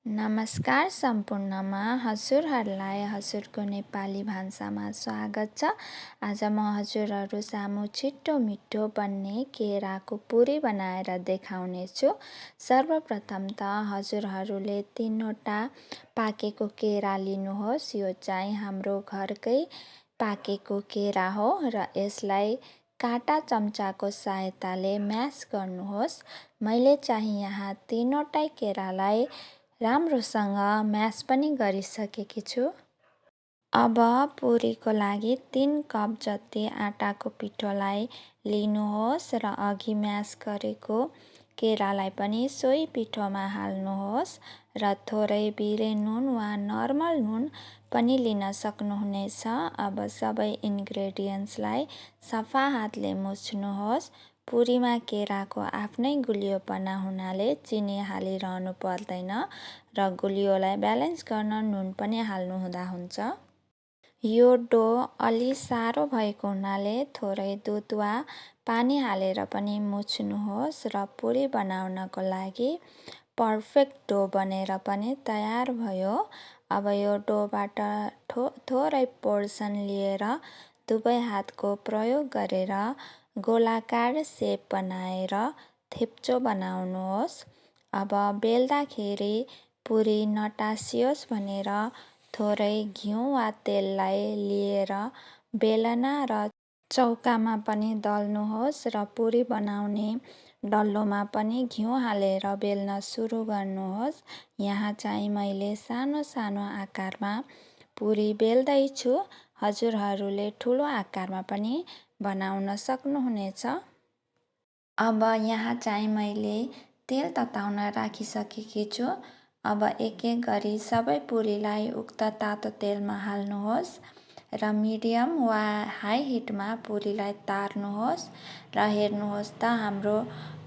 नमस्कार सम्पूर्णमा हजुरहरूलाई हजुरको नेपाली भान्सामा स्वागत छ। आज म हजुरहरू सामु छिटो मिठो बन्ने केराको पुरी बनाएर देखाउने छु। सर्वप्रथम त हजुरहरूले 3वटा पाकेको केरा लिनुहोस्। यो चाहिँ हाम्रो घरकै पाकेको केरा हो र यसलाई काटा चम्चाको सहायताले म्यास गर्नुहोस्। मैले चाहिँ यहाँ 3वटै केरालाई राम्रोसँग म्यास पनि गरिसकेकी छु। अब पुरीको लागि 3 कप जति आटाको पिठोलाई लिनुहोस् र अघि म्यास गरेको केरालाई पनि सोही पिठोमा हाल्नुहोस् र थोरै बिरे नुन वा नर्मल नुन पनि लिन सक्नुहुनेछ। अब सबै इन्ग्रेडियन्ट्सलाई सफा हातले मुछ्नुहोस्। पुरीमा केराको आफ्नै गुलियोपना हुनाले चिनी हालिरहनु पर्दैन र गुलियोलाई ब्यालेन्स गर्न नुन पनि हाल्नु हुँदा हुन्छ। यो डो अलि साह्रो भएको हुनाले थोरै दुध वा पानी हालेर पनि मुछ्नुहोस् र पुरी बनाउनको लागि पर्फेक्ट डो बनेर पनि तयार भयो। अब यो डोबाट थोरै पोर्सन लिएर दुवै हातको प्रयोग गरेर गोलाकार सेप बनाएर थेप्चो बनाउनुहोस्। अब बेल्दाखेरि पुरी नटासियोस् भनेर थोरै घिउ वा तेललाई लिएर बेलना र चौकामा पनि दल्नुहोस् र पुरी बनाउने डल्लोमा पनि घिउ हालेर बेल्न सुरु गर्नुहोस्। यहाँ चाहिँ मैले सानो सानो आकारमा पुरी बेल्दैछु। हजुरहरूले ठुलो आकारमा पनि बनाउन सक्नुहुनेछ। अब यहाँ चाहिँ मैले तेल तताउन राखिसकेकी छु। अब एक एक गरी सबै पुरीलाई उक्त तातो तेलमा हाल्नुहोस् र मिडियम वा हाई हिटमा पुरीलाई तार्नुहोस् र हेर्नुहोस् त हाम्रो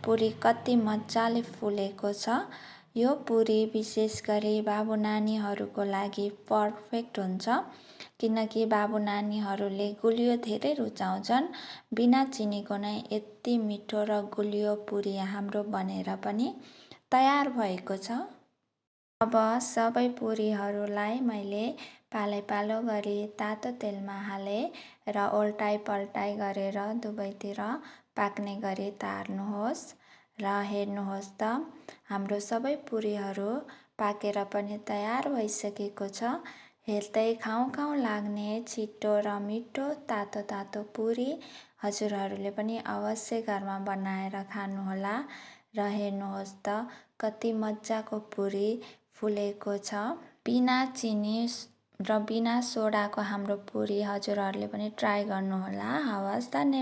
पुरी कति मजाले फुलेको छ। यो पुरी विशेष गरी बाबु नानीहरूको लागि पर्फेक्ट हुन्छ किनकि बाबु नानीहरूले गुलियो धेरै रुचाउँछन्। बिना चिनीको नै यति मिठो र गुलियो पुरी हाम्रो बनेर पनि तयार भएको छ। अब सबै पुरीहरूलाई मैले पालै गरी तातो तेलमा हाले र ओल्टाइ पल्टाइ गरेर दुवैतिर पाक्ने गरी तार्नुहोस् र हेर्नुहोस् त हाम्रो सबै पुरीहरू पाकेर पनि तयार भइसकेको छ। हेर्दै खाउँ लाग्ने छिटो र मिठो तातो तातो पुरी हजुरहरूले पनि अवश्य घरमा बनाएर खानुहोला र हेर्नुहोस् त कति मजाको पुरी फुलेको छ। बिना चिनी र बिना सोडाको हाम्रो पुरी हजुरहरूले पनि ट्राई गर्नुहोला। हवस्, धन्यवाद।